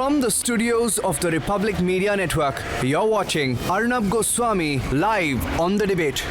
From the studios of the Republic Media Network, you're watching Arnab Goswami live on The Debate.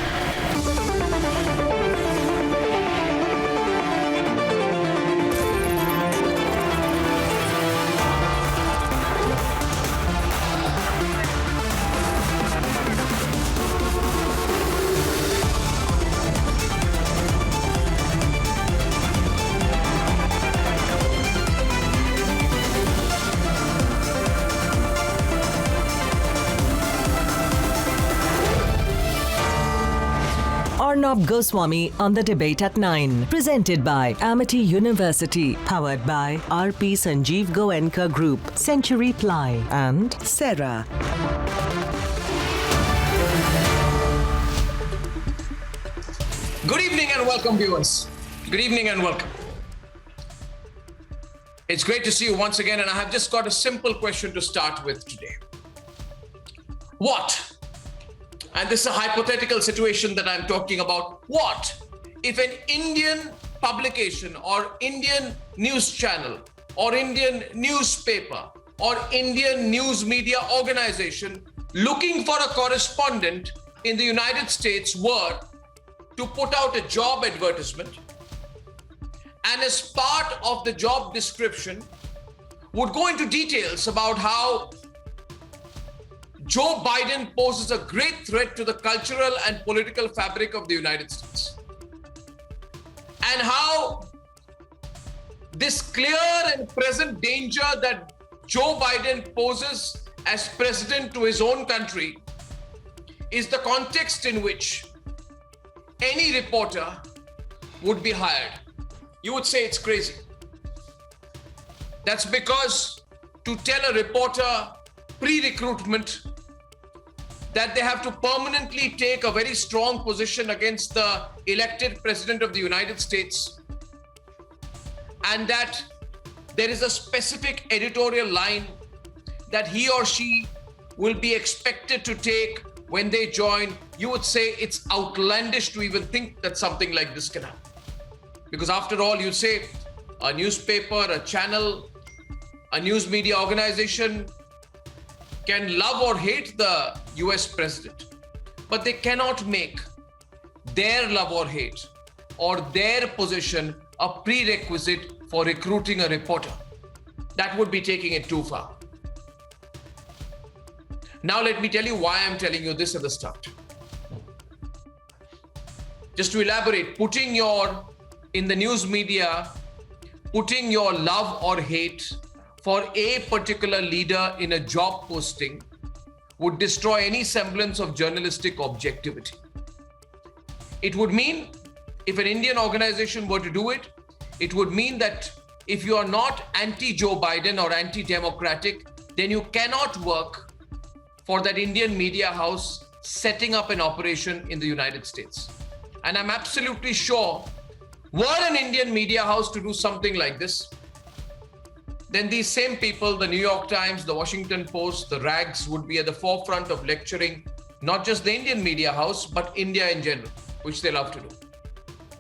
Arnab Goswami on The Debate at 9. Presented by Amity University. Powered by RP Sanjeev Goenka Group, Century Ply and Serra. Good evening and welcome, viewers. Good evening and welcome. It's great to see you once again, and I have just got a simple question to start with today. What? And this is a hypothetical situation that I'm talking about. What if an Indian publication or Indian news channel or Indian newspaper or Indian news media organization looking for a correspondent in the United States were to put out a job advertisement, and as part of the job description would go into details about how Joe Biden poses a great threat to the cultural and political fabric of the United States, and how this clear and present danger that Joe Biden poses as president to his own country is the context in which any reporter would be hired. You would say it's crazy. That's because to tell a reporter pre-recruitment that they have to permanently take a very strong position against the elected president of the United States, and that there is a specific editorial line that he or she will be expected to take when they join, you would say it's outlandish to even think that something like this can happen. Because after all, you say a newspaper, a channel, a news media organization can love or hate the US president, but they cannot make their love or hate or their position a prerequisite for recruiting a reporter. That would be taking it too far. Now let me tell you why I'm telling you this at the start. Just to elaborate, in the news media, putting your love or hate for a particular leader in a job posting would destroy any semblance of journalistic objectivity. It would mean, if an Indian organization were to do it, it would mean that if you are not anti-Joe Biden or anti-democratic, then you cannot work for that Indian media house setting up an operation in the United States. And I'm absolutely sure, were an Indian media house to do something like this, then these same people, the New York Times, the Washington Post, the rags, would be at the forefront of lecturing not just the Indian media house, but India in general, which they love to do.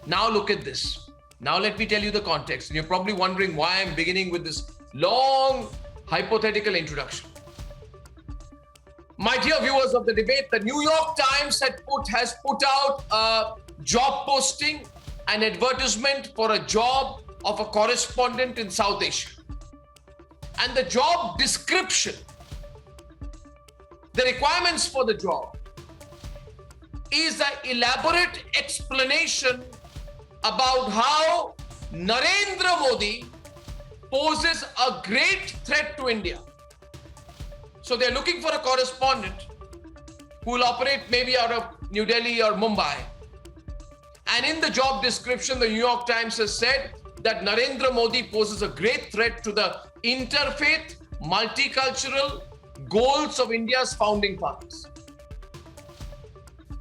Now look at this. Now let me tell you the context. And you're probably wondering why I'm beginning with this long hypothetical introduction. My dear viewers of The Debate, the New York Times has put out a job posting, an advertisement for a job of a correspondent in South Asia. And the job description, the requirements for the job, is an elaborate explanation about how Narendra Modi poses a great threat to India. So they're looking for a correspondent who will operate maybe out of New Delhi or Mumbai. And in the job description, the New York Times has said that Narendra Modi poses a great threat to the interfaith, multicultural goals of India's founding fathers.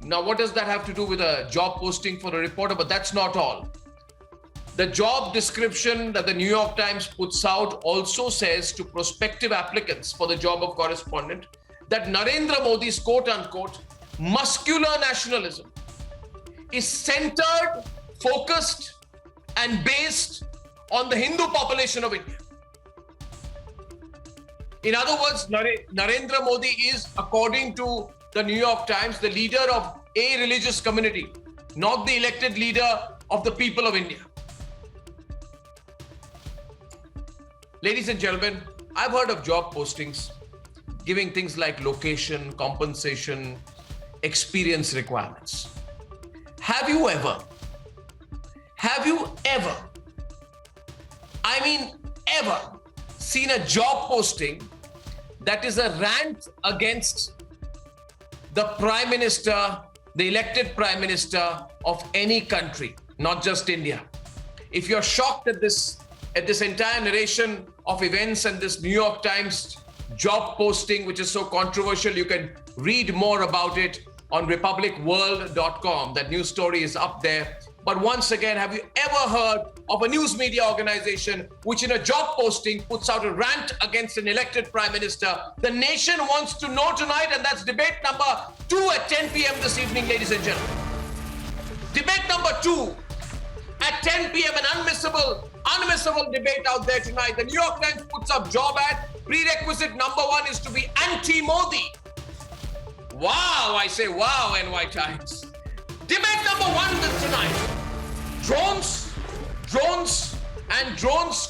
Now, what does that have to do with a job posting for a reporter? But that's not all. The job description that the New York Times puts out also says to prospective applicants for the job of correspondent that Narendra Modi's quote-unquote muscular nationalism is centered, focused, and based on the Hindu population of India. In other words, Narendra Modi is, according to the New York Times, the leader of a religious community, not the elected leader of the people of India. Ladies and gentlemen, I've heard of job postings giving things like location, compensation, experience requirements. Have you ever, I mean ever, seen a job posting that is a rant against the Prime Minister, the elected Prime Minister of any country, not just India? If you're shocked at this entire narration of events and this New York Times job posting, which is so controversial, you can read more about it on republicworld.com. That news story is up there. But once again, have you ever heard of a news media organization which in a job posting puts out a rant against an elected prime minister? The nation wants to know tonight, and that's debate number 2 at 10 p.m. this evening, ladies and gentlemen. Debate number 2 at 10 p.m. An unmissable debate out there tonight. The New York Times puts up job ad. Prerequisite number 1 is to be anti-Modi. Wow, I say wow, NY Times. Debate number 1 tonight. Drones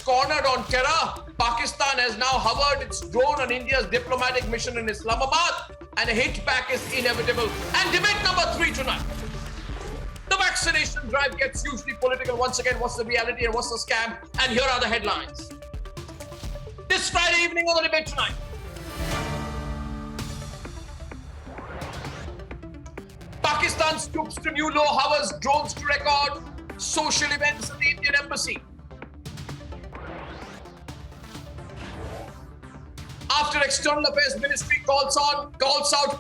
cornered on terror. Pakistan has now hovered its drone on India's diplomatic mission in Islamabad, and a hit back is inevitable. And debate number 3 tonight. The vaccination drive gets hugely political once again. What's the reality and what's the scam? And here are the headlines. This Friday evening on the debate tonight. Pakistan stoops to new low, hovers drones to record social events in the Indian embassy. After External Affairs Ministry calls out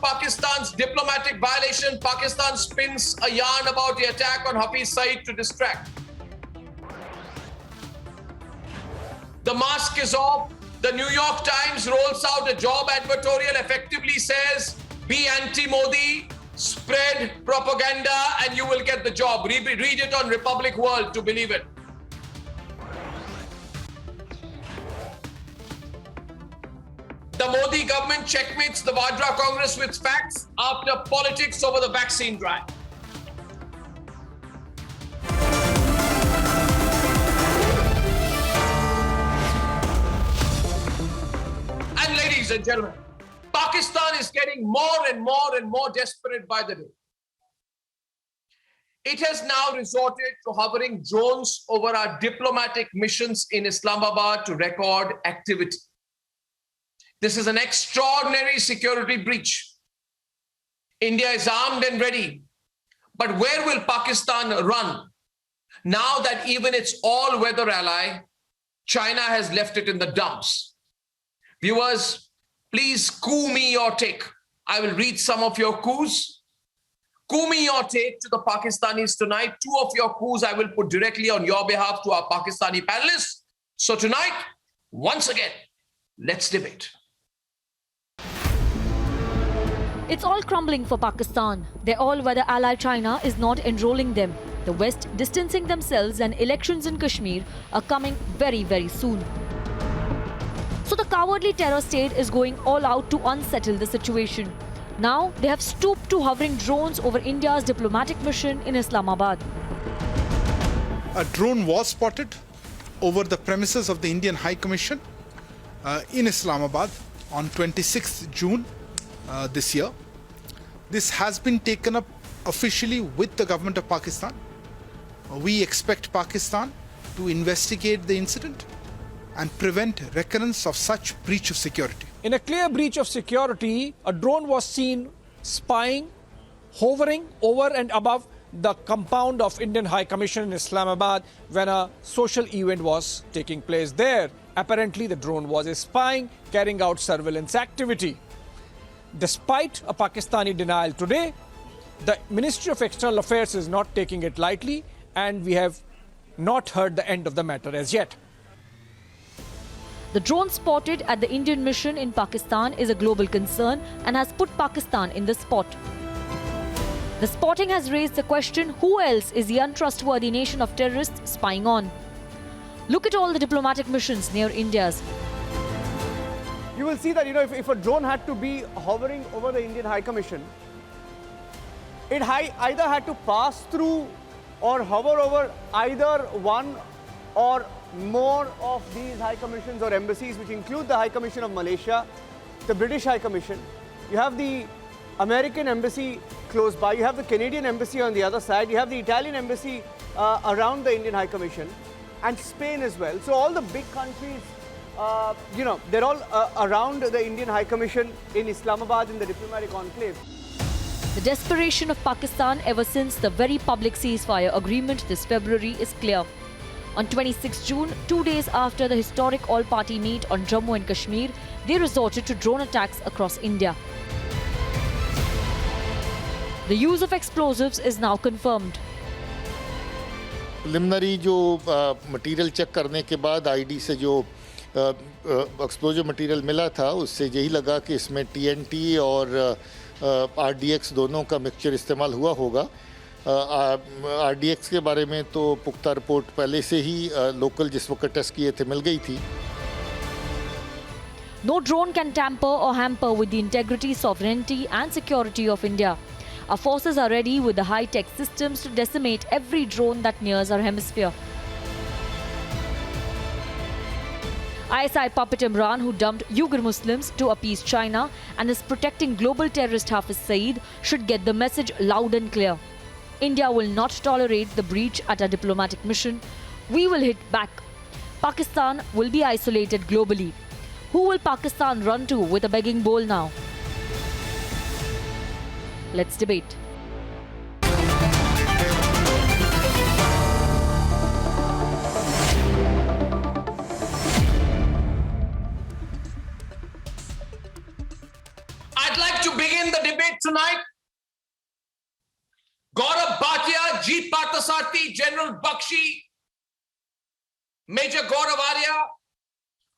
Pakistan's diplomatic violation, Pakistan spins a yarn about the attack on Hafiz Saeed to distract. The mask is off. The New York Times rolls out a job advertorial, effectively says, be anti-Modi, spread propaganda, and you will get the job. Read it on Republic World to believe it. The Modi government checkmates the Vadra Congress with facts after politics over the vaccine drive. And ladies and gentlemen, Pakistan is getting more and more desperate by the day. It has now resorted to hovering drones over our diplomatic missions in Islamabad to record activity. This is an extraordinary security breach. India is armed and ready. But where will Pakistan run now that even its all-weather ally, China, has left it in the dumps? Viewers, please coup me your take. I will read some of your coups. Coup me your take to the Pakistanis tonight. 2 of your coups I will put directly on your behalf to our Pakistani panelists. So tonight, once again, let's debate. It's all crumbling for Pakistan. Their all-weather ally China is not enrolling them. The West distancing themselves, and elections in Kashmir are coming very, very soon. So the cowardly terror state is going all out to unsettle the situation. Now they have stooped to hovering drones over India's diplomatic mission in Islamabad. A drone was spotted over the premises of the Indian High Commission in Islamabad on 26th June this year. This has been taken up officially with the government of Pakistan. We expect Pakistan to investigate the incident and prevent recurrence of such breach of security. In a clear breach of security, a drone was seen spying, hovering over and above the compound of Indian High Commission in Islamabad when a social event was taking place there. Apparently, the drone was spying, carrying out surveillance activity. Despite a Pakistani denial today, the Ministry of External Affairs is not taking it lightly, and we have not heard the end of the matter as yet. The drone spotted at the Indian mission in Pakistan is a global concern and has put Pakistan in the spot. The spotting has raised the question, who else is the untrustworthy nation of terrorists spying on? Look at all the diplomatic missions near India's. you will see that, if a drone had to be hovering over the Indian High Commission, it either had to pass through or hover over either one or more of these High Commissions or embassies, which include the High Commission of Malaysia, the British High Commission. You have the American Embassy close by, you have the Canadian Embassy on the other side, you have the Italian Embassy around the Indian High Commission, and Spain as well. So all the big countries, they're all around the Indian High Commission in Islamabad in the diplomatic enclave. The desperation of Pakistan ever since the very public ceasefire agreement this February is clear. On 26 June, 2 days after the historic all-party meet on Jammu and Kashmir, they resorted to drone attacks across India. The use of explosives is now confirmed. Preliminary जो material check करने के बाद ID से जो explosive material मिला था उससे यही लगा कि इसमें टीएनटी और आरडीएक्स दोनों का मिक्सचर इस्तेमाल हुआ होगा। आरडीएक्स के बारे में तो पुख्ता रिपोर्ट पहले से ही लोकल जिस वक्त टेस्ट किए थे मिल गई थी। No drone can tamper or hamper with the integrity, sovereignty and security of India. Our forces are ready with the high-tech systems to decimate every drone that nears our hemisphere. ISI puppet Imran, who dumped Uyghur Muslims to appease China and is protecting global terrorist Hafiz Saeed, should get the message loud and clear. India will not tolerate the breach at our diplomatic mission. We will hit back. Pakistan will be isolated globally. Who will Pakistan run to with a begging bowl now? Let's debate. I'd like to begin the debate tonight. Gaurav Bhatia, Jeet Parthasarathi, General Bakshi, Major Gaurav Arya,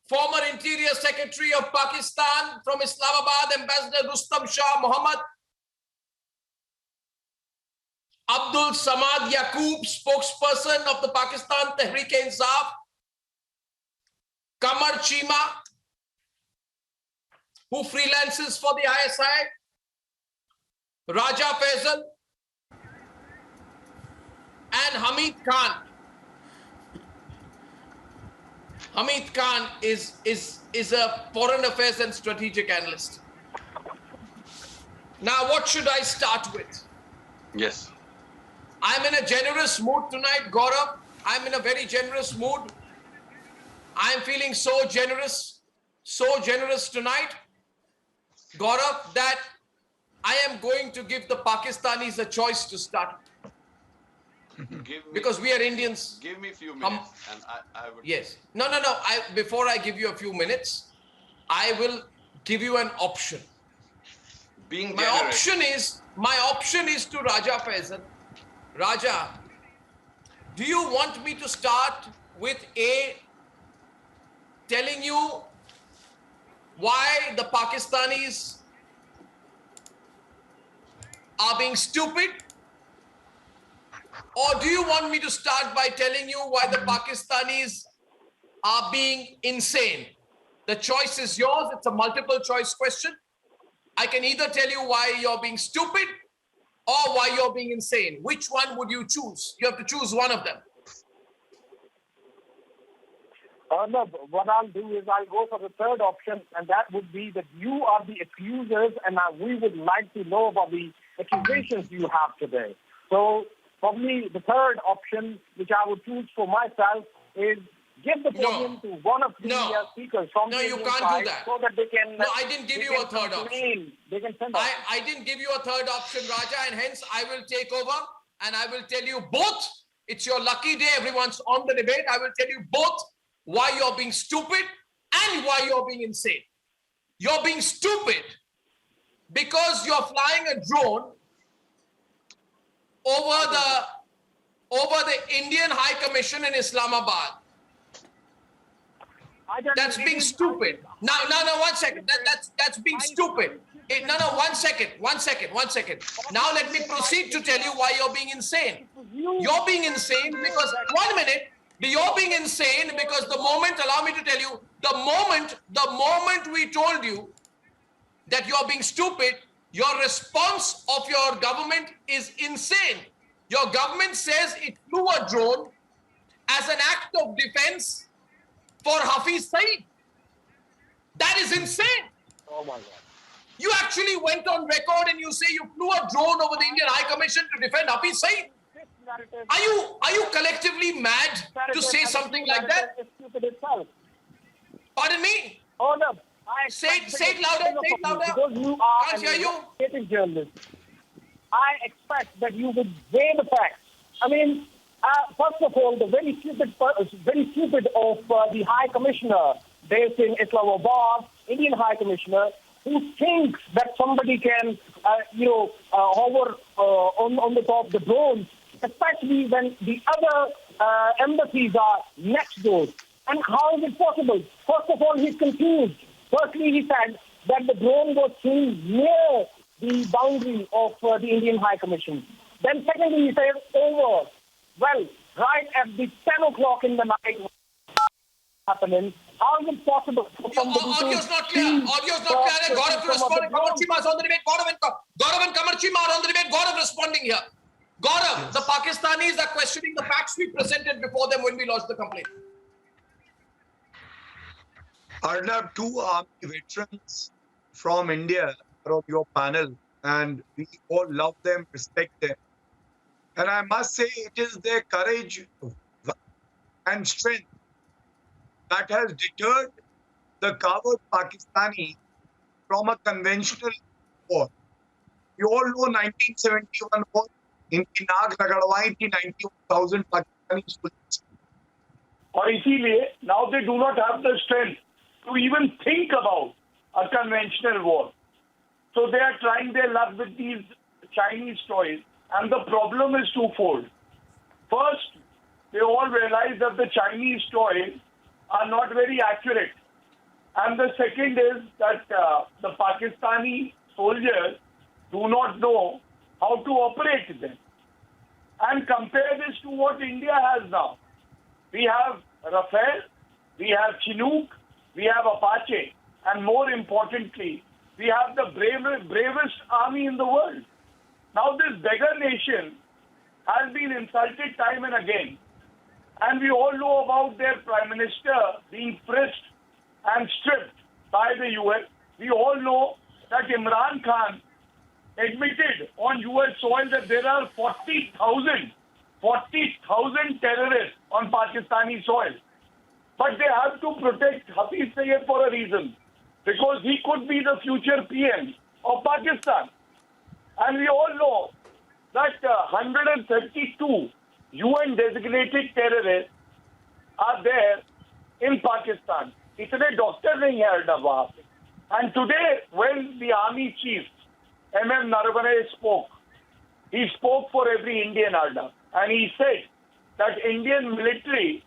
former Interior Secretary of Pakistan from Islamabad, Ambassador Rustam Shah Mohammed, Abdul Samad Yaqoob, spokesperson of the Pakistan Tehreek-e-Insaf, Kamar Chima, who freelances for the ISI, Raja Faisal, and Hamid Khan. Hamid Khan is a foreign affairs and strategic analyst. Now, what should I start with? Yes. I'm in a generous mood tonight, Gaurav. I'm in a very generous mood. I'm feeling so generous tonight, Gaurav, that I am going to give the Pakistanis a choice to start. Because we are Indians. Give me a few minutes and I would... Yes. No. Before I give you a few minutes, I will give you an option. My option is to Raja Faisal. Raja, do you want me to start with telling you why the Pakistanis are being stupid? Or do you want me to start by telling you why the Pakistanis are being insane? The choice is yours. It's a multiple choice question. I can either tell you why you're being stupid or why you're being insane. Which one would you choose? You have to choose one of them. No, what I'll do is I'll go for the third option, and that would be that you are the accusers, and we would like to know about the accusations you have today. So probably the third option, which I would choose for myself, is give the podium to one of the speakers from the you Indian can't side do that. so that they can... No, I didn't give you a third option. They can send I didn't give you a third option, Raja, and hence I will take over and I will tell you both. It's your lucky day. Everyone's on the debate. I will tell you both why you're being stupid and why you're being insane. You're being stupid because you're flying a drone over the Indian High Commission in Islamabad. That's being stupid. No, 1 second. That's being stupid. No, 1 second. Now let me proceed to tell you why you're being insane. You're being insane because, 1 minute, You're being insane because allow me to tell you, the moment we told you that you're being stupid, your response of your government is insane. Your government says it flew a drone as an act of defense for Hafiz Saeed. That is insane. Oh my God. You actually went on record and you say you flew a drone over the Indian High Commission to defend Hafiz Saeed. This narrative, Are you collectively mad to say something like that? is stupid itself. Pardon me? Oh no. Say it louder, say it louder. Because you are Can't hear you. investigative journalist. I expect that you would weigh the facts. I mean, first of all, the very stupid of the High Commissioner based in Islamabad, Indian High Commissioner, who thinks that somebody can, hover on the top of the drones, especially when the other embassies are next door. And how is it possible? First of all, he's confused. Firstly, he said that the drone was seen near the boundary of the Indian High Commission. Then secondly, he said over. Well, right at the 10 o'clock in the night happening. How is it possible for somebody Audio's not clear. Audio's not clear. Gaurav responding. Kamarchi is on the debate. Gaurav and Kamarchi are on the debate. Gaurav responding here. Gaurav, the Pakistanis are questioning the facts we presented before them when we lodged the complaint. Arnab, two army veterans from India are on your panel, and we all love them, respect them. And I must say, it is their courage and strength that has deterred the coward Pakistani from a conventional war. You all know 1971 war. इनकी नाक रगड़वाई थी 91,000 Pakistanis police. और इसीलिए now they do not have the strength to even think about a conventional war. So they are trying their luck with these Chinese toys, and the problem is twofold. First, they all realize that the Chinese toys are not very accurate. And the second is that the Pakistani soldiers do not know how to operate them. And compare this to what India has now. We have Rafale, we have Chinook, we have Apache, and more importantly, we have the bravest army in the world. Now this beggar nation has been insulted time and again. And we all know about their prime minister being frisked and stripped by the US. We all know that Imran Khan admitted on US soil that there are 40,000 terrorists on Pakistani soil. But they have to protect Hafiz Saeed for a reason, because he could be the future PM of Pakistan. And we all know that 132 UN designated terrorists are there in Pakistan. इतने doctor नहीं है अर्नब वहाँ पे. And today, when the army chief M.M. Naravane spoke, he spoke for every Indian, Arnab, and he said that Indian military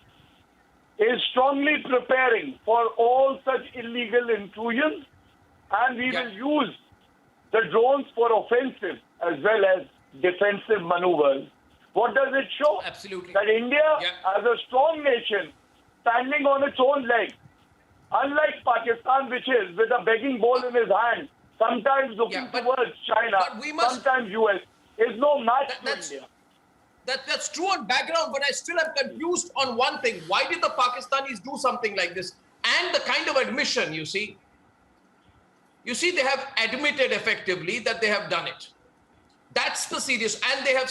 is strongly preparing for all such illegal intrusions, and we will use the drones for offensive as well as defensive maneuvers. What does it show? Absolutely. That India, as a strong nation, standing on its own legs, unlike Pakistan, which is with a begging bowl in his hand, sometimes looking towards China, sometimes US, is no match to India. That's true on background, but I still am confused on one thing. Why did the Pakistanis do something like this? And the kind of admission, you see, they have admitted effectively that they have done it. That's the serious, and they have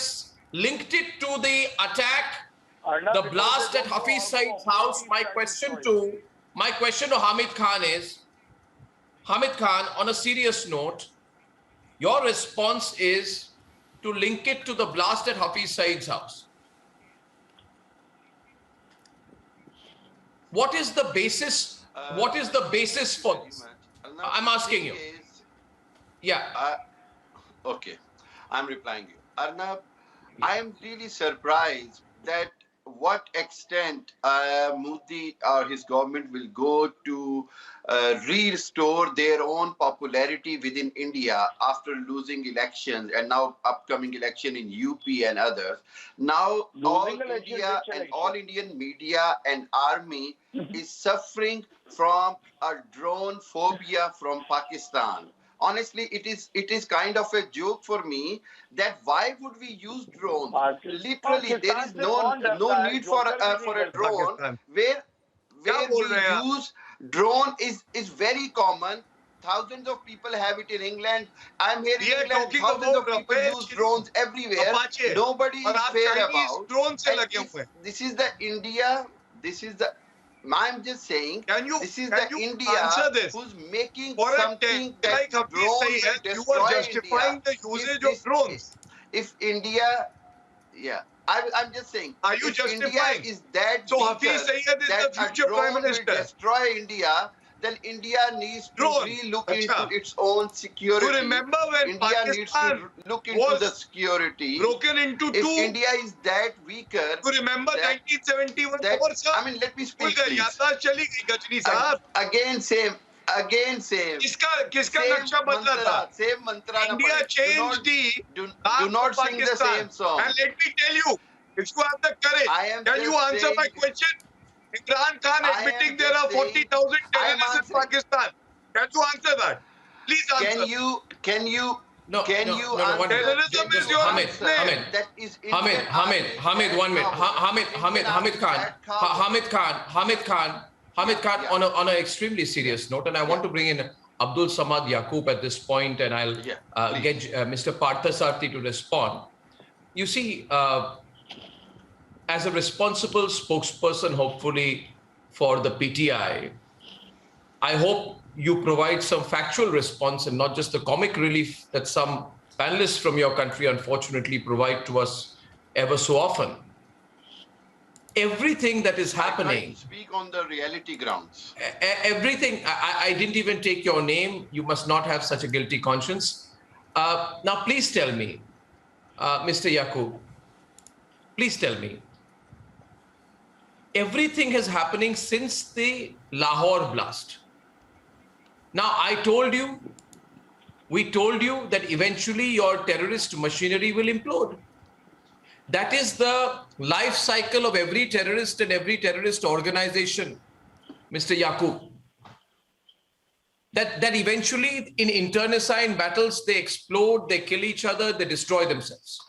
linked it to the attack, the blast at Hafiz Saeed's house. My question to Hamid Khan is, Hamid Khan, on a serious note, your response is to link it to the blast at Hafiz Saeed's house. What is the basis? What is the basis for this? I'm asking you. Yeah. Okay. I'm replying you. Arnab, I am really surprised that what extent Modi or his government will go to restore their own popularity within India after losing elections and now upcoming election in UP and others. Now all India and all Indian media and army is suffering from a drone phobia from Pakistan. Honestly, it is kind of a joke for me that why would we use drones? Literally, there is no need for a drone where we use drone is very common. Thousands of people have it in England. I'm here in England. Thousands of people use drones everywhere. Nobody is fair about. This is the India. This is the. I'm just saying. This is the India who's making something that drones will destroy India. The usage of drones. If India, yeah. I'm just saying. Are you if justifying? India is that So weaker, Hafiz Syed is that the future a drone Prime Minister. will destroy India, then India needs to re-look into its own security. You remember when India Pakistan needs to look into the security. Broken into if two. India is that weaker. You remember 1971? I mean, let me speak, please. Again, same. किसका नक्शा बदला था? Same mantra. India changed do not sing the same song. And let me tell you, if you have the courage, can you answer my question? Imran Khan admitting there are 40,000 terrorists in Pakistan. Can you answer that? Please answer. Can you? No, terrorism is your name. That is Hamid, 1 minute. Hamid Khan, on an extremely serious note, and I want to bring in Abdul Samad Yaqub at this point, and I'll get Mr. Parthasarthi to respond. You see, as a responsible spokesperson, hopefully, for the PTI, I hope you provide some factual response and not just the comic relief that some panelists from your country unfortunately provide to us ever so often. Everything that is happening. Speak on the reality grounds. Everything. I didn't even take your name. You must not have such a guilty conscience. Now, please tell me, Mr. Yaqub, please tell me. Everything is happening since the Lahore blast. Now, we told you that eventually your terrorist machinery will implode. That is the life cycle of every terrorist and every terrorist organization, Mr. Yaqub. That eventually in internecine battles, they explode, they kill each other, they destroy themselves.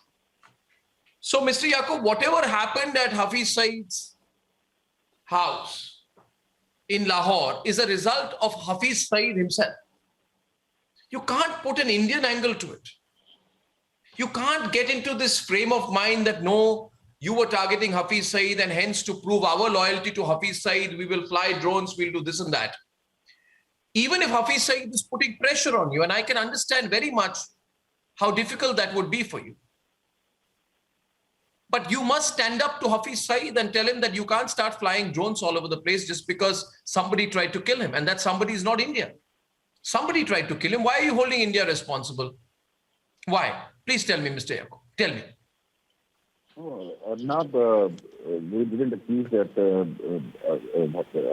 So, Mr. Yaqub, whatever happened at Hafiz Saeed's house in Lahore is a result of Hafiz Saeed himself. You can't put an Indian angle to it. You can't get into this frame of mind that no, you were targeting Hafiz Saeed and hence to prove our loyalty to Hafiz Saeed, we will fly drones, we'll do this and that. Even if Hafiz Saeed is putting pressure on you, and I can understand very much how difficult that would be for you. But you must stand up to Hafiz Saeed and tell him that you can't start flying drones all over the place just because somebody tried to kill him. And that somebody is not India. Somebody tried to kill him. Why are you holding India responsible? Why? Please tell me, Mr. Yaqub. Tell me. We didn't accuse that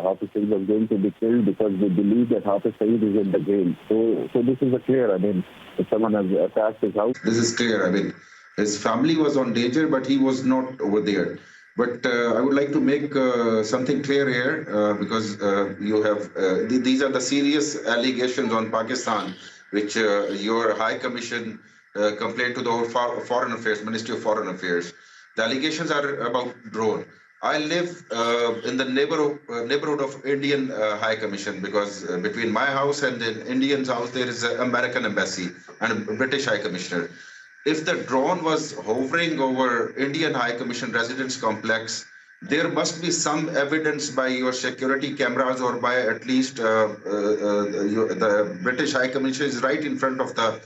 Hafiz Saeed was going to be killed because we believe that Hafiz Saeed is in the game. So this is clear. I mean, if someone has attacked his house. This is clear. I mean, his family was on danger, but he was not over there. But I would like to make something clear here because you have these are the serious allegations on Pakistan, which your High Commission complained to the Foreign Affairs, Ministry of Foreign Affairs. The allegations are about drone. I live in the neighborhood of Indian High Commission because between my house and the Indian's house, there is an American embassy and a British High Commissioner. If the drone was hovering over Indian High Commission residence complex, there must be some evidence by your security cameras or by at least the British High Commission is right in front of the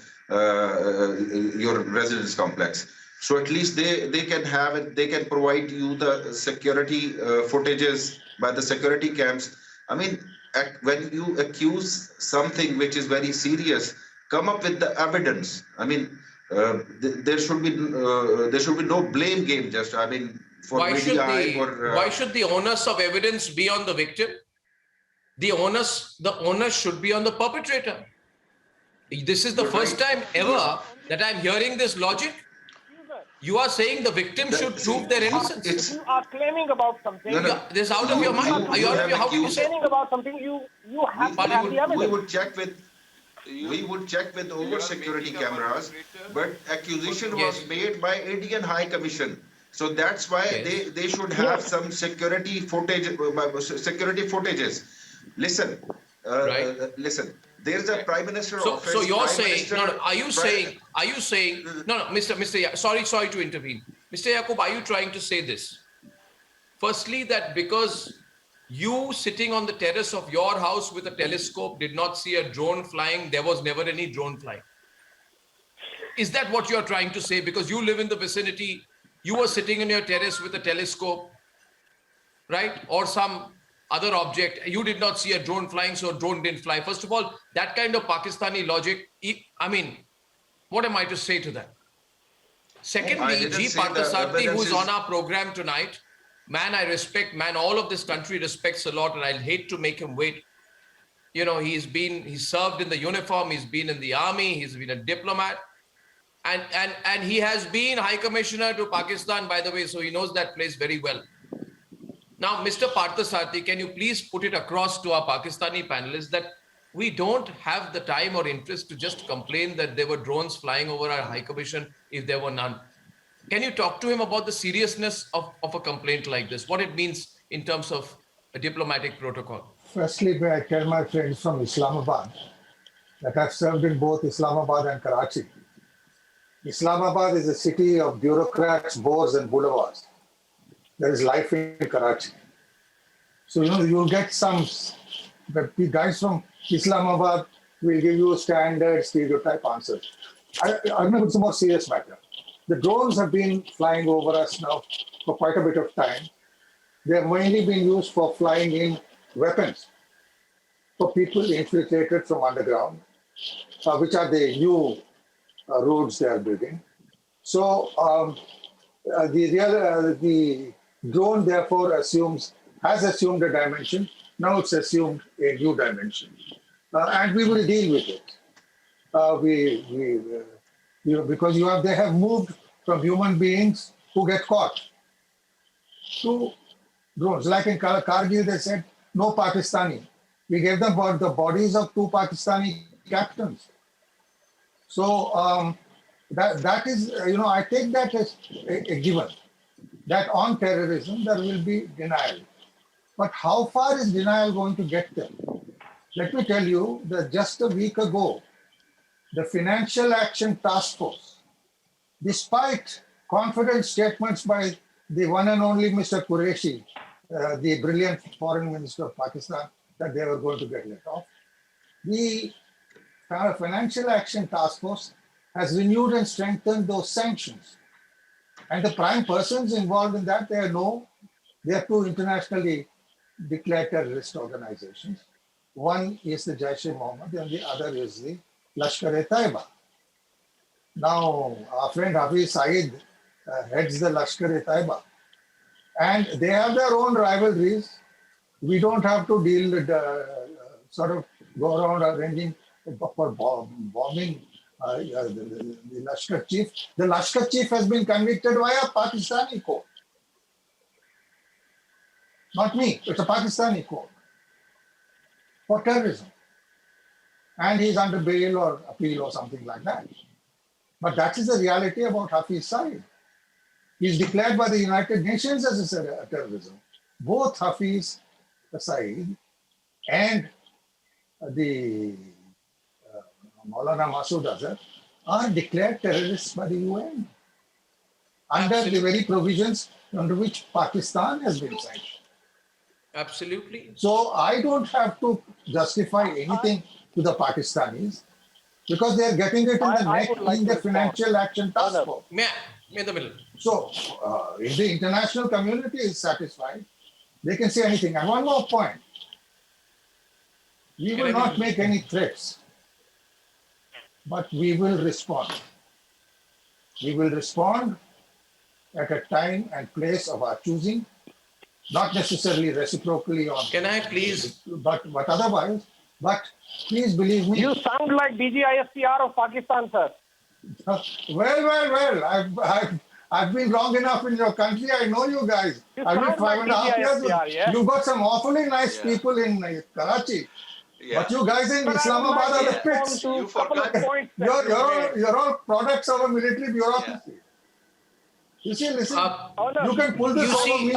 your residence complex. So at least they can have it, they can provide you the security footages by the security cams. I mean, when you accuse something which is very serious, come up with the evidence. I mean, there should be no blame game. Just I mean, for media hype why should the onus of evidence be on the victim? The onus should be on the perpetrator. This is the first time ever that I'm hearing this logic. You are saying the victim should prove their innocence. You are claiming about something. This is out of your mind. Are you out of your, how can you say? Claiming about something you have to have the evidence. We would check with over security cameras, but accusation was made by Indian High Commission. So that's why they should have some security footage, security footages. Listen, listen. There's a Prime Minister office. So you're saying, are you saying, Mr. Sorry to intervene. Mr. Yaqub, are you trying to say this? Firstly, that because you sitting on the terrace of your house with a telescope did not see a drone flying, there was never any drone flying. Is that what you're trying to say? Because you live in the vicinity, you were sitting on your terrace with a telescope, right? Or some other object, you did not see a drone flying, so a drone didn't fly. First of all, that kind of Pakistani logic, I mean, what am I to say to that? Secondly, G. Parthasarathy, who is on our program tonight, man, I respect, man, all of this country respects a lot, and I'll hate to make him wait. You know, he's served in the uniform, he's been in the army, he's been a diplomat, and he has been High Commissioner to Pakistan, by the way, so he knows that place very well. Now, Mr. Parthasarathy, can you please put it across to our Pakistani panelists that we don't have the time or interest to just complain that there were drones flying over our High Commission if there were none. Can you talk to him about the seriousness of a complaint like this, what it means in terms of a diplomatic protocol? Firstly, may I tell my friends from Islamabad that I've served in both Islamabad and Karachi. Islamabad is a city of bureaucrats, bores, and boulevards. There is life in Karachi. So, you'll get the guys from Islamabad will give you standard stereotype answers. I'm going to it's a more serious matter. The drones have been flying over us now for quite a bit of time. They have mainly been used for flying in weapons for people infiltrated from underground, which are the new roads they are building. So the drone therefore has assumed a dimension. Now it's assumed a new dimension, and we will deal with it. Because they have moved from human beings who get caught to drones. Like in Kargil, they said no Pakistani. We gave them the bodies of 2 Pakistani captains. So that is, I take that as a given. That on terrorism, there will be denial. But how far is denial going to get them? Let me tell you that just a week ago, the Financial Action Task Force, despite confident statements by the one and only Mr. Qureshi, the brilliant foreign minister of Pakistan, that they were going to get let off, the Financial Action Task Force has renewed and strengthened those sanctions. And the prime persons involved in that, they are 2 internationally declared terrorist organizations. One is the Jaish-e-Mohammed and the other is the Lashkar-e-Taiba. Now, our friend Hafiz Saeed heads the Lashkar-e-Taiba, and they have their own rivalries. We don't have to deal with, go around arranging for bombing the Lashkar chief. The Lashkar chief has been convicted via Pakistani court. Not me, it's a Pakistani court for terrorism. And he's under bail or appeal or something like that. But that is the reality about Hafiz Saeed. He's declared by the United Nations as a terrorism. Both Hafiz Saeed and the Maulana Masood Azhar are declared terrorists by the UN under the very provisions under which Pakistan has been signed. Absolutely. So I don't have to justify anything to the Pakistanis because they are getting it in the Financial Action Task Force. So if the international community is satisfied, they can say anything. And one more point. We will not make any threats, but we will respond. We will respond at a time and place of our choosing, not necessarily reciprocally on. Can I please? But otherwise, but please believe me. You sound like DGISPR of Pakistan, sir. Well. I've been long enough in your country. I know you guys. I've been 5.5 years. Yeah? You've got some awfully nice people in Karachi. Yeah. But you guys in Islamabad are the pits. You forgot. You're all products of a military bureaucracy. You see, listen, you can pull this over me,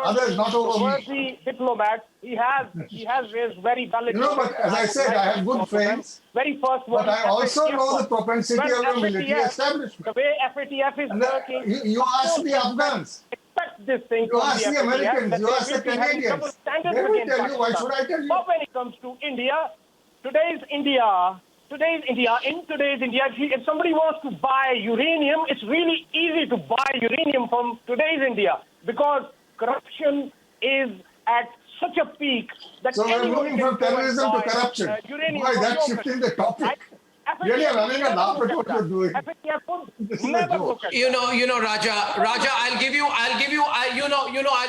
others not over me. The diplomat, he has raised very valid. But as I said, I have good friends. Very first one. But I also know the propensity of your military establishment. The way FATF is working. You ask the Afghans. Expect this thing. You ask the Americans. You ask the Canadians. They will tell you. Why should I tell you? But when it comes to India, today's India, if somebody wants to buy uranium, it's really easy to buy uranium from today's India because corruption is at such a peak that. So we're moving from terrorism to corruption. Why that's shifting the topic? Really, I'm having a laugh at what you're doing. You know, Raja, I'll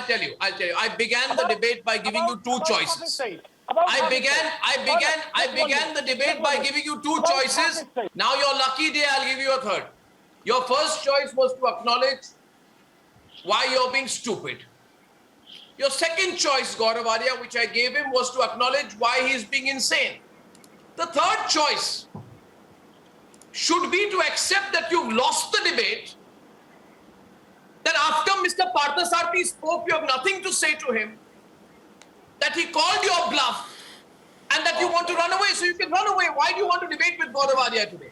tell you. I began the debate by giving you two choices. I began the debate by giving you two choices. Now your lucky day, I'll give you a third. Your first choice was to acknowledge why you're being stupid. Your second choice, Gaurav Arya, which I gave him, was to acknowledge why he's being insane. The third choice should be to accept that you've lost the debate, that after Mr. Parthasarathi spoke, you have nothing to say to him, that he called your bluff, and that you want to run away, so you can run away. Why do you want to debate with Gaurav Arya today?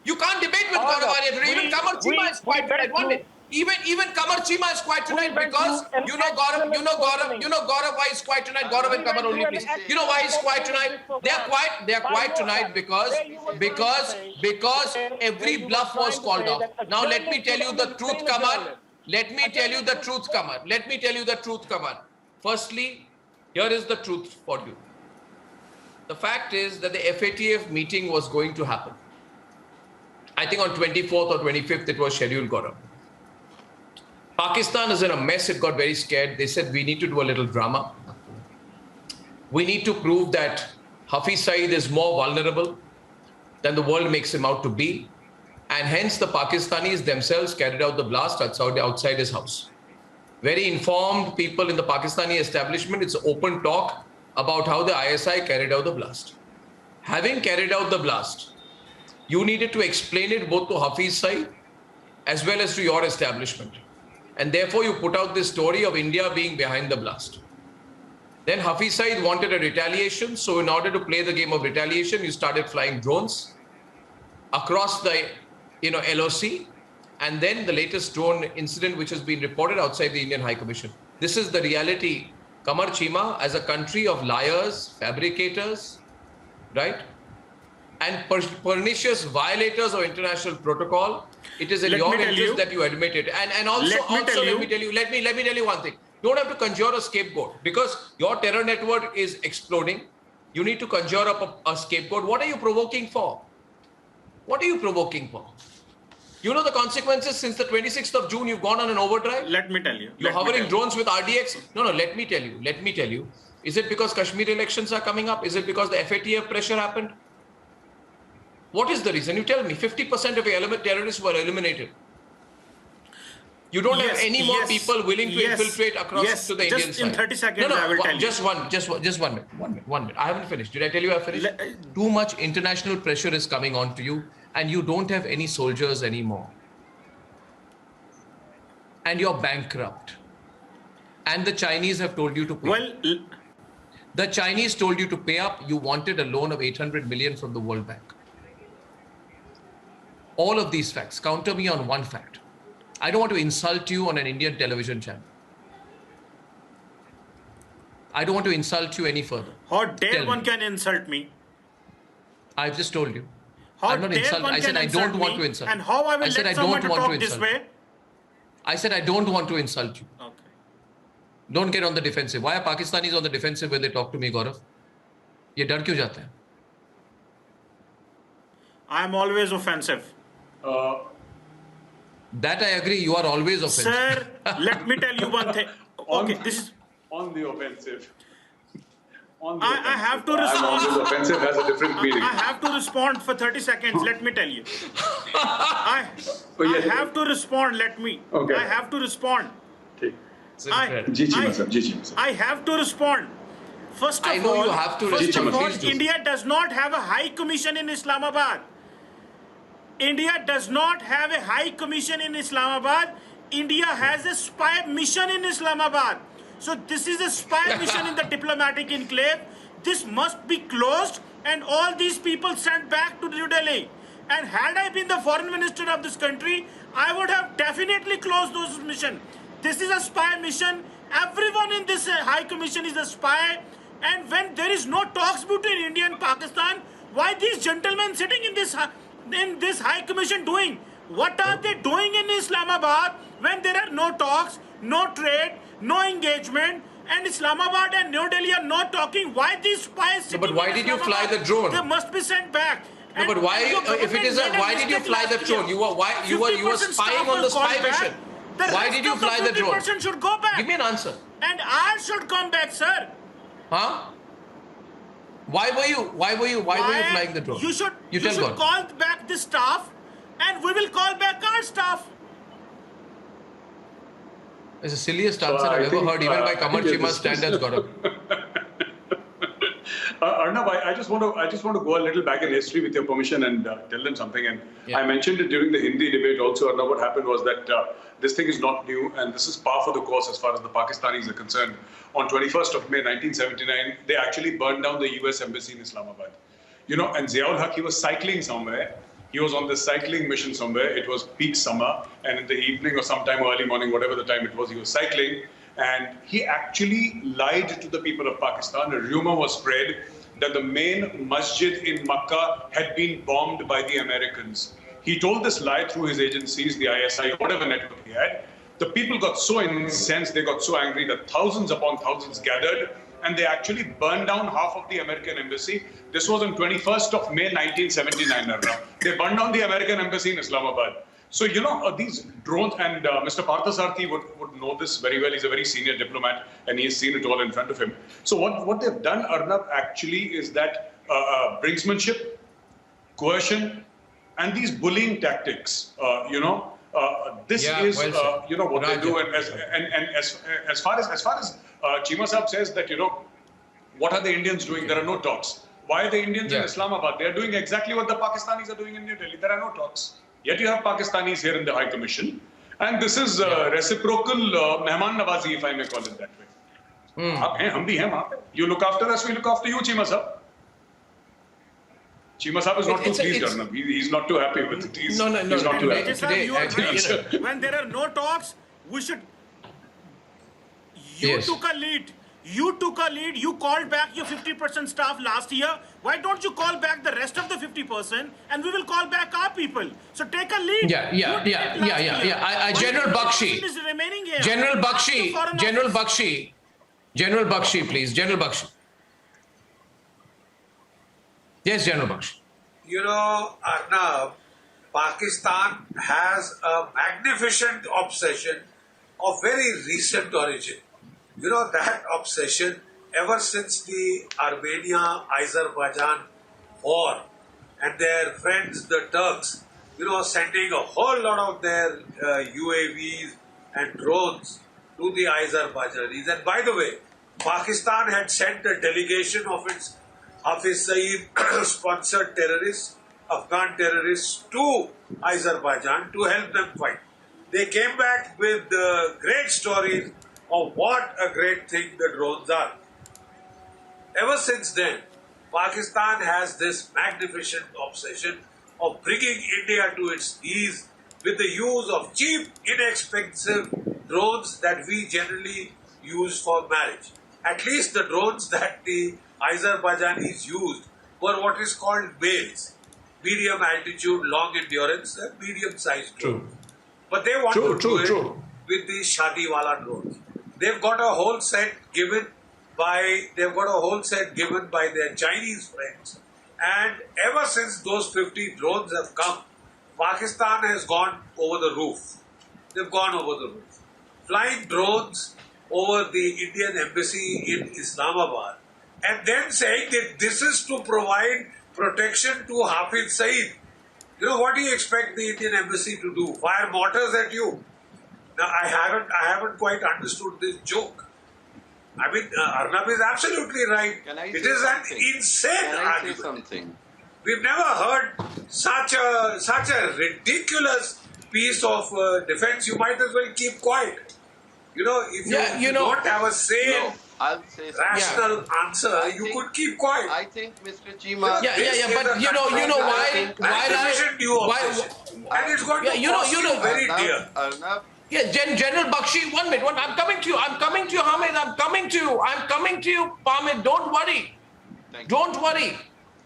You can't debate with Gaurav Arya today. Even Kamar Chima is quiet tonight. Even Kamar Chima is quiet tonight because you know Gaurav why he's quiet tonight. Gaurav and Kamar only, please. You know why he's quiet tonight? They are quiet tonight because every bluff was called off. Now let me tell you the truth, Kamar. Let me tell you the truth, Kamar. Firstly, here is the truth for you. The fact is that the FATF meeting was going to happen. I think on 24th or 25th it was scheduled, Gaurav. Pakistan is in a mess. It got very scared. They said we need to do a little drama. We need to prove that Hafiz Saeed is more vulnerable than the world makes him out to be. And hence the Pakistanis themselves carried out the blast outside his house. Very informed people in the Pakistani establishment, it's open talk about how the ISI carried out the blast. Having carried out the blast, you needed to explain it both to Hafiz Saeed as well as to your establishment. And therefore you put out this story of India being behind the blast. Then Hafiz Saeed wanted a retaliation. So in order to play the game of retaliation, you started flying drones across the LOC. And then the latest drone incident which has been reported outside the Indian High Commission. This is the reality. Kamar Chima, as a country of liars, fabricators, right? And pernicious violators of international protocol, it is in your interest that you admit it. And also, let me tell you one thing. You don't have to conjure a scapegoat because your terror network is exploding. You need to conjure up a scapegoat. What are you provoking for? What are you provoking for? You know the consequences. Since the 26th of June, you've gone on an overdrive. Let me tell you. You're hovering drones with RDX. No, let me tell you. Is it because Kashmir elections are coming up? Is it because the FATF pressure happened? What is the reason? You tell me. 50% of your terrorists were eliminated. You don't have any more people willing to infiltrate across to the Indian side. Just in 30 seconds, I will tell you. Just one minute. I haven't finished. Did I tell you I finished? Too much international pressure is coming on to you. And you don't have any soldiers anymore. And you're bankrupt. And the Chinese have told you to pay up. The Chinese told you to pay up. You wanted a loan of 800 million from the World Bank. All of these facts. Counter me on one fact. I don't want to insult you on an Indian television channel. I don't want to insult you any further. How dare one can insult me? I've just told you. How dare one I said I don't want to insult you. And how I will let someone to talk this way? I said I don't want to insult you. Okay. Don't get on the defensive. Why are Pakistanis on the defensive when they talk to me, Gaurav? ये डर क्यों जाता है? I am always offensive. That I agree. You are always offensive. Sir, let me tell you one thing. Okay, this is on the offensive. I have to I'm respond. always offensive has a different meaning. I have to respond for 30 seconds. Let me tell you. I have to respond. Let me. Okay. I have to respond. Okay. I have to respond. First I of know all, you have to respond. Please do. India does not have a high commission in Islamabad. India does not have a high commission in Islamabad. India has a spy mission in Islamabad. So this is a spy mission in the diplomatic enclave. This must be closed and all these people sent back to New Delhi. And had I been the foreign minister of this country, I would have definitely closed those mission. This is a spy mission. Everyone in this high commission is a spy. And when there is no talks between India and Pakistan, why these gentlemen sitting in this high commission doing? What are they doing in Islamabad when there are no talks, no trade, no engagement, and Islamabad and New Delhi are not talking? Why these spies sitting but why did you fly the drone? They must be sent back. No, but why? If it is why did you fly the drone? You were spying on the spy mission. Why did you fly the drone? 50% should go back. Give me an answer. And I should come back, sir. Huh? Why were you flying the drone? You should call back the staff, and we will call back our staff. It's the silliest answer I've ever heard, even by Kamal Chima's standards, Gaurav. Arnab, I just want to go a little back in history with your permission and tell them something. And I mentioned it during the Hindi debate also. Arnab, what happened was that this thing is not new, and this is par for the course as far as the Pakistanis are concerned. On 21st of May 1979, they actually burned down the US embassy in Islamabad. You know, and Ziaul Haq, he was cycling somewhere. He was on this cycling mission somewhere. It was peak summer, and in the evening or sometime early morning, whatever the time it was, he was cycling. And he actually lied to the people of Pakistan. A rumor was spread that the main masjid in Makkah had been bombed by the Americans. He told this lie through his agencies, the ISI, whatever network he had. The people got so incensed, they got so angry that thousands upon thousands gathered, and they actually burned down half of the American embassy. This was on 21st of May 1979, Narna. They burned down the American embassy in Islamabad. So, you know, these drones, and Mr. Parthasarathy would know this very well. He's a very senior diplomat, and he's seen it all in front of him. So what they've done, Arnab, actually is that brinksmanship, coercion, and these bullying tactics, this is, what they do. And as far as Chima Saab says that, what are the Indians doing? There are no talks. Why are the Indians in Islamabad? They are doing exactly what the Pakistanis are doing in New Delhi. There are no talks. Yet you have Pakistanis here in the High Commission. And this is reciprocal mehman nawazi, if I may call it that way. You look after us, we look after you, Chima Saab. Chima Saab is not too pleased, Arnab. He's not too happy with it. He's not too happy. When there are no talks, we should... You took a lead. You called back your 50% staff last year. Why don't you call back the rest of the 50% and we will call back our people? So take a lead. General Bakshi. General Bakshi, please. General Bakshi. Yes, General Bakshi. You know, Arnab, Pakistan has a magnificent obsession of very recent origin. You know, that obsession ever since the Armenia-Azerbaijan war and their friends, the Turks, sending a whole lot of their UAVs and drones to the Azerbaijanis. And by the way, Pakistan had sent a delegation of its Hafiz Saeed-sponsored terrorists, Afghan terrorists, to Azerbaijan to help them fight. They came back with great stories of what a great thing the drones are. Ever since then, Pakistan has this magnificent obsession of bringing India to its knees with the use of cheap, inexpensive drones that we generally use for marriage. At least the drones that the Azerbaijanis used were what is called MALEs, medium altitude, long endurance, and medium sized drones. But they want to do it with the Shadiwala drones. They've got a whole set given by their Chinese friends, and ever since those 50 drones have come, Pakistan has gone over the roof. They've gone over the roof. Flying drones over the Indian embassy in Islamabad and then saying that this is to provide protection to Hafiz Saeed. You know, what do you expect the Indian embassy to do? Fire mortars at you? Now, I haven't quite understood this joke. I mean, Arnab is absolutely right. It is an insane argument. We've never heard such a ridiculous piece of defense. You might as well keep quiet. You know, if you don't have a sane, rational answer, you could keep quiet. I think Mr. Chima. But you know why? And it's going to cost you very dear. Yeah, General Bakshi, 1 minute. I'm coming to you. Hamid. I'm coming to you, Pamit. Don't worry. Don't worry.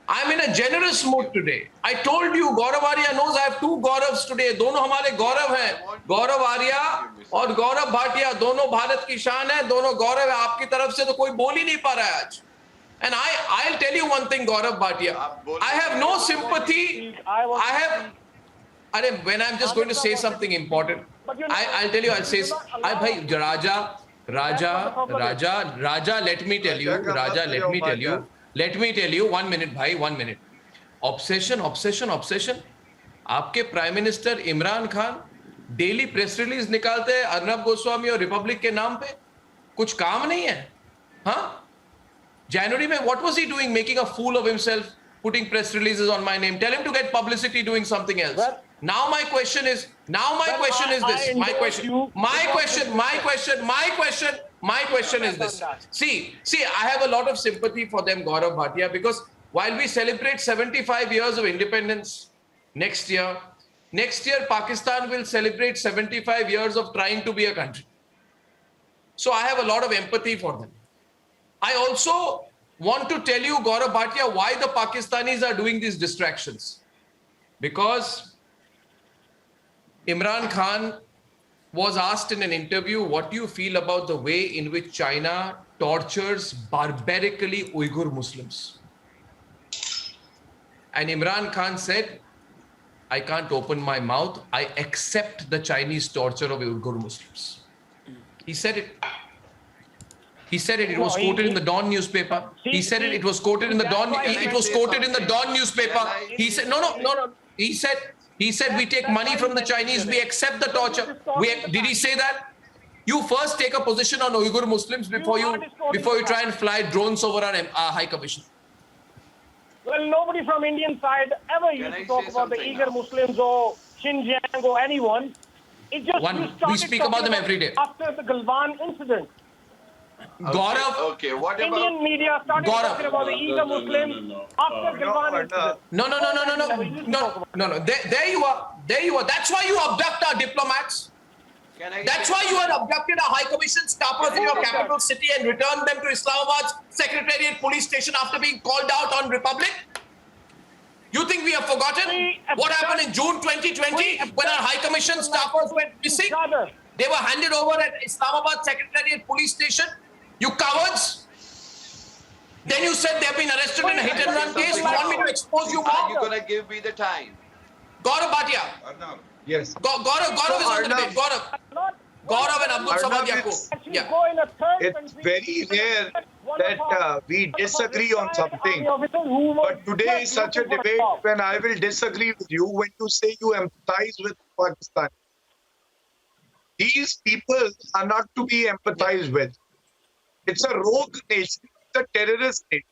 I'm in a generous mood today. I told you, Gaurav Arya knows I have two Gauravs today. दोनों हमारे गौरव हैं. Gaurav Arya और Gaurav Bhatia दोनों भारत की शान है. दोनों गौरव है. आपकी तरफ से तो कोई बोल ही नहीं पा रहा है आज. And I'll tell you one thing, Gaurav Bhatia. I have no sympathy. When I'm just going to say something important, I'll tell you. I'll say, Raja. Let me tell you. Let me tell you, 1 minute, bhai, 1 minute. Obsession. आपके prime minister Imran Khan daily press release निकालते हैं अर्नब गोस्वामी और Republic के नाम पे. कुछ काम नहीं है. हाँ, जनवरी में what was he doing? Making a fool of himself, putting press releases on my name. Tell him to get publicity doing something else. Now my question is this. My question is this. See, I have a lot of sympathy for them, Gaurav Bhatia, because while we celebrate 75 years of independence next year, Pakistan will celebrate 75 years of trying to be a country. So I have a lot of empathy for them. I also want to tell you, Gaurav Bhatia, why the Pakistanis are doing these distractions. Because Imran Khan was asked in an interview, what do you feel about the way in which China tortures barbarically Uyghur Muslims? And Imran Khan said, I can't open my mouth. I accept the Chinese torture of Uyghur Muslims. He said it. It was quoted in the Dawn newspaper. He said it. It was quoted in the Dawn. It was quoted in the Dawn newspaper. He said, no. He said, we take money from the Chinese. We accept the torture. Did he say that? You first take a position on Uyghur Muslims before you try and fly drones over our High Commission. Well, nobody from Indian side ever used to talk about the Uyghur Muslims or Xinjiang or anyone. It just we speak about them every day. After the Galwan incident. Gaurav. Okay, what about Indian media started talking about the Uyghur Muslims after Galwan incident. No. There you are. That's why you abduct our diplomats. That's why you had abducted our High Commission staffers in your capital city and returned them to Islamabad's Secretariat police station after being called out on Republic. You think we have forgotten what happened in June 2020 when our High Commission staffers went missing? They were handed over at Islamabad Secretariat police station. You cowards! Then you said they have been arrested in a hit-and-run case. You want me to expose you more? Are you going to give me the time? Gaurav Bhatia. Yes. Gaurav is on the debate. Gaurav and Abdul Samad Yaqub. Yeah. It's very rare that we disagree on something. But today is such a debate when I will disagree with you when you say you empathize with Pakistan. These people are not to be empathized with. It's a rogue nation. It's a terrorist state.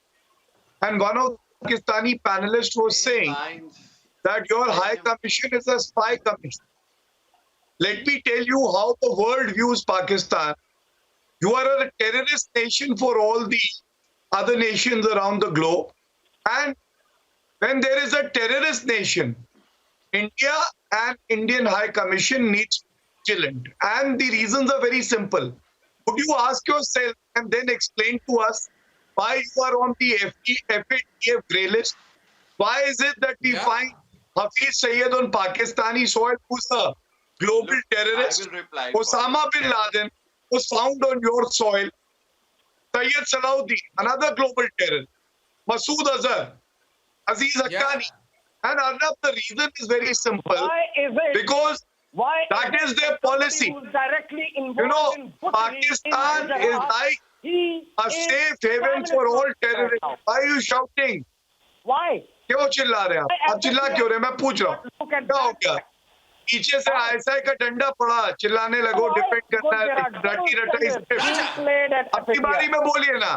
And one of the Pakistani panelists was saying that your High Commission is a spy commission. Let me tell you how the world views Pakistan. You are a terrorist nation for all the other nations around the globe. And when there is a terrorist nation, India and Indian High Commission needs to be vigilant. And the reasons are very simple. Would you ask yourself and then explain to us why you are on the FATF grey list? Why is it that we find Hafiz Saeed on Pakistani soil, who's a global terrorist? Osama bin Laden was found on your soil. Syed Salahuddin, another global terrorist. Masood Azhar, Aziz Haqqani. And Arnab, the reason is very simple. Why is it? Because Why that is their policy. who's directly involved You know, in butchering Pakistan in is Gujarat, like he a is safe haven Prime for all Minister right terrorists. now. Why are you shouting? Why? क्यों चिल्ला रहे हैं आप चिल्ला क्यों रहे हैं मैं पूछ रहा हूँ Look at क्या हो that गया fact. पीछे से ISI का डंडा पड़ा चिल्लाने लगो Why? डिफेंड करना Because there है are रटी double रटाई standards being played at अपनी FATF. बारी में बोलिए ना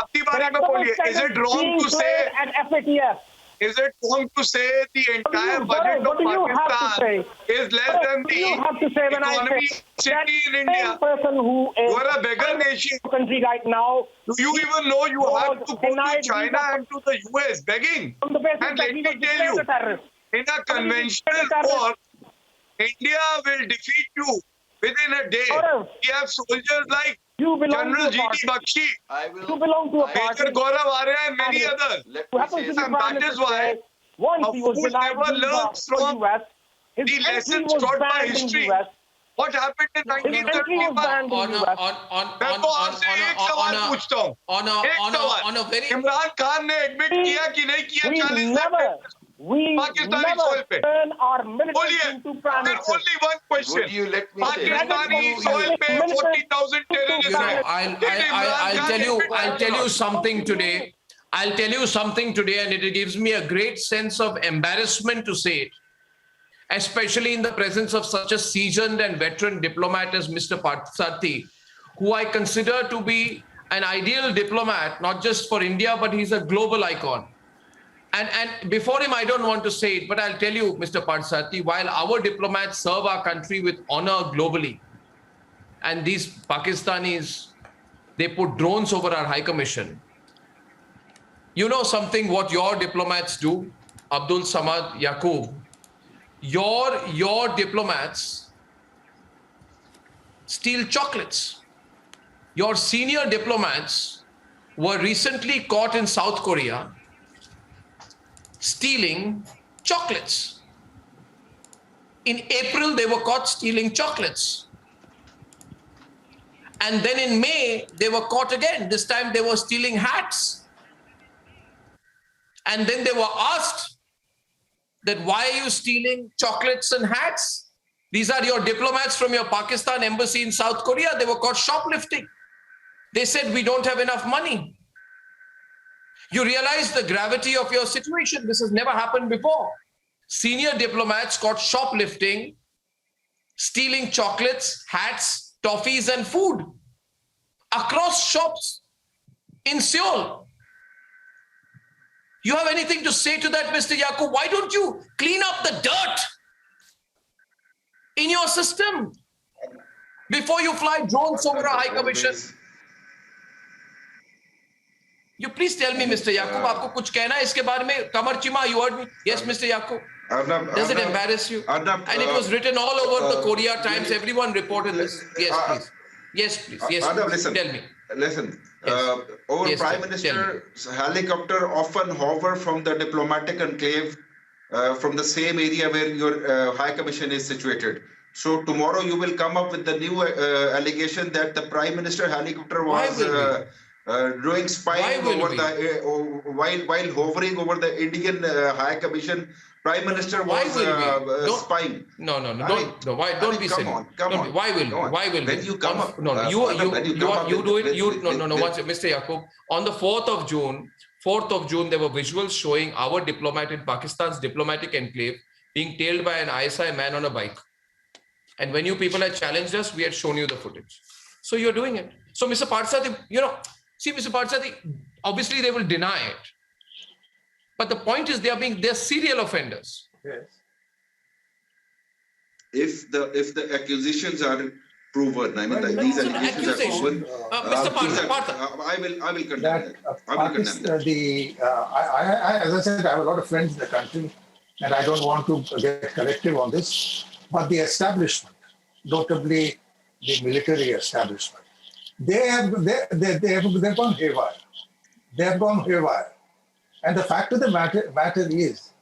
अपनी बारी में बोलिए is it wrong to say at FATF? Is it wrong to say the entire What budget do of you have to Pakistan say? is less than What do the you have to say when I economy say city in that India? same person who is You are a beggar nation. country right now? Do you even know you have to go to China and to the US begging? On the basis And that let he me was tell declared you, a terrorist. in a conventional war, India will defeat you within a day. We have soldiers like General G.D. Bakshi, You belong to a party. Major Gaurav Arya and many others. Who happens to be And Prime that is Minister why today. Once a he was fool denied never visa learns for from US. His the entry lessons was taught by banned in history. US. What happened in His entry was 1975? banned in US. मैं तो आपसे एक सवाल पूछता हूँ एक सवाल इमरान खान ने एडमिट किया कि नहीं किया 40 We पाकिस्तानी never soil पे turn our military बोलिए into prime There's minister. only one question Would you let me say? Pakistani soil पे 40,000 terrorists I'll tell you something today. I'll tell you something today, and it gives me a great sense of embarrassment to say it, especially in the presence of such a seasoned and veteran diplomat as Mr. Parthasarathi, who I consider to be an ideal diplomat, not just for India, but he's a global icon. And before him, I don't want to say it, but I'll tell you, Mr. Parthasarathi, while our diplomats serve our country with honor globally, and these Pakistanis, they put drones over our High Commission. You know something what your diplomats do, Abdul Samad Yaqub, your diplomats steal chocolates. Your senior diplomats were recently caught in South Korea stealing chocolates. In April, they were caught stealing chocolates. And then in May, they were caught again. This time they were stealing hats. And then they were asked that why are you stealing chocolates and hats? These are your diplomats from your Pakistan embassy in South Korea. They were caught shoplifting. They said, we don't have enough money. You realize the gravity of your situation. This has never happened before. Senior diplomats caught shoplifting, stealing chocolates, hats, toffees, and food across shops in Seoul. You have anything to say to that, Mr. Yaqub? Why don't you clean up the dirt in your system before you fly drones over a High Commission? You please tell me, Mr. Yaqub, आपको कुछ कहना है इसके बारे में? Kamar Chima, you heard me? Yes, Mr. Yaqub. Does it embarrass you? And it was written all over the Korea Times. Everyone reported this. Yes, please. Yes, please. Yes, Arnab, please. listen. Tell me. Listen. Yes. Our Yes, Prime sir. Minister's helicopter often hover from the diplomatic enclave from the same area where your High Commission is situated. So tomorrow you will come up with the new allegation that the Prime Minister helicopter was doing spying over the while hovering over the Indian High Commission. Prime Minister was spying. No. Don't be silly. Come on. Why will when you come up? No. You do it. Mr. Yaqub. On the 4th of June, there were visuals showing our diplomat in Pakistan's diplomatic enclave being tailed by an ISI man on a bike. And when you people had challenged us, we had shown you the footage. So you're doing it. So Mr. Parthasarathi, Mr. Parthasarathi, obviously they will deny it. But the point is they're serial offenders. Yes. If the accusations are proven, I mean these accusations are proven. Mr. Partha, I will condemn that. I will condemn that. As I said, I have a lot of friends in the country, and I don't want to get collective on this. But the establishment, notably the military establishment, they've gone haywire. They have gone haywire. And the fact of the matter is,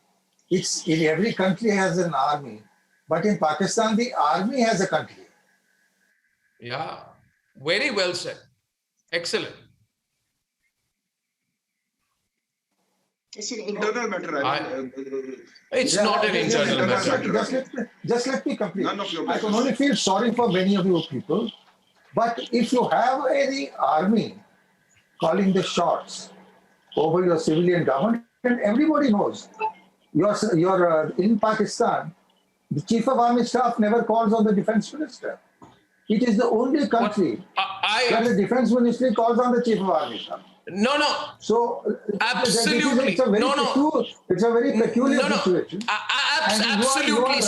it's in every country has an army, but in Pakistan, the army has a country. Yeah, very well said. Excellent. It's an internal matter. It's not an internal matter. Just let me complete. None of your I can business. only feel sorry for many of you people. But if you have the army calling the shots over your civilian government, and everybody knows, you're in Pakistan, the chief of army staff never calls on the defense minister. It is the only country where the defense ministry calls on the chief of army staff. No. So Absolutely. it's a very peculiar situation. Absolutely.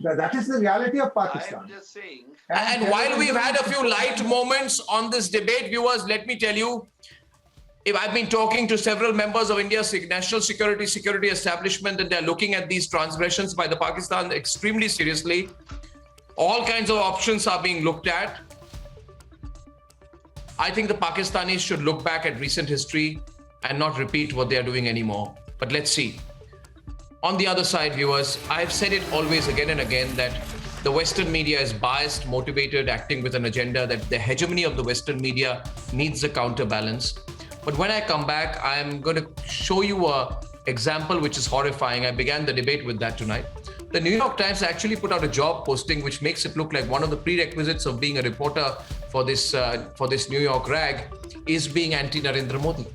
That is the reality of Pakistan. I'm just saying. And while we've had a few light moments on this debate, viewers, let me tell you, if I've been talking to several members of India's national security establishment, and they're looking at these transgressions by the Pakistan extremely seriously. All kinds of options are being looked at. I think the Pakistanis should look back at recent history and not repeat what they are doing anymore. But let's see. On the other side, viewers, I've said it always again and again that the Western media is biased, motivated, acting with an agenda, that the hegemony of the Western media needs a counterbalance. But when I come back, I'm going to show you an example which is horrifying. I began the debate with that tonight. The New York Times actually put out a job posting which makes it look like one of the prerequisites of being a reporter for this New York rag is being anti-Narendra Modi.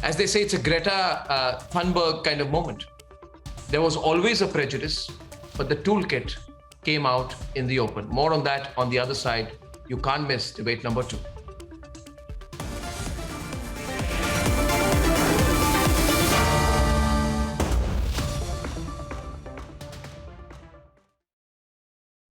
As they say, it's a Greta Thunberg kind of moment. There was always a prejudice, but the toolkit came out in the open. More on that on the other side. You can't miss debate number 2.